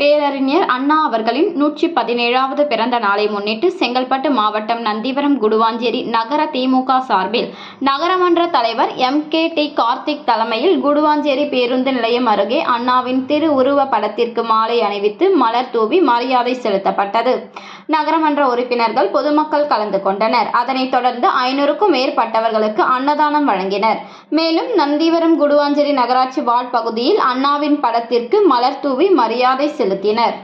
பேரறிஞர் அண்ணா அவர்களின் 117வது பிறந்த நாளை முன்னிட்டு செங்கல்பட்டு மாவட்டம் நந்திவரம் குடுவாஞ்சேரி நகர திமுக சார்பில் நகரமன்ற தலைவர் MKT கார்த்திக் தலைமையில் குடுவாஞ்சேரி பேருந்து நிலையம் அருகே அண்ணாவின் திருவுருவ படத்திற்கு மாலை அணிவித்து மலர் தூவி மரியாதை செலுத்தப்பட்டது. நகரமன்ற உறுப்பினர்கள், பொதுமக்கள் கலந்து கொண்டனர். அதனைத் தொடர்ந்து 500க்கும் மேற்பட்டவர்களுக்கு அன்னதானம் வழங்கினர். மேலும் நந்திவரம் குடுவாஞ்சேரி நகராட்சி வார்டு பகுதியில் அண்ணாவின் படத்திற்கு மலர் தூவி மரியாதை செலுத்தினர்.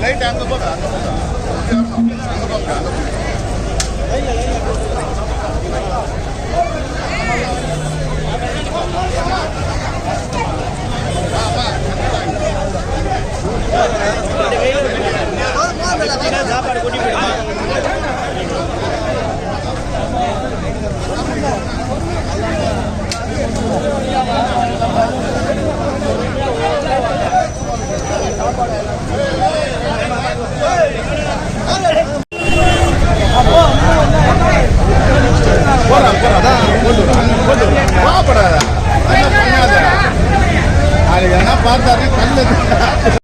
லைட் அங்க போங்க சாப்பாடு கூட்டி போயிடுமா? பார்த்தாரு கல்லு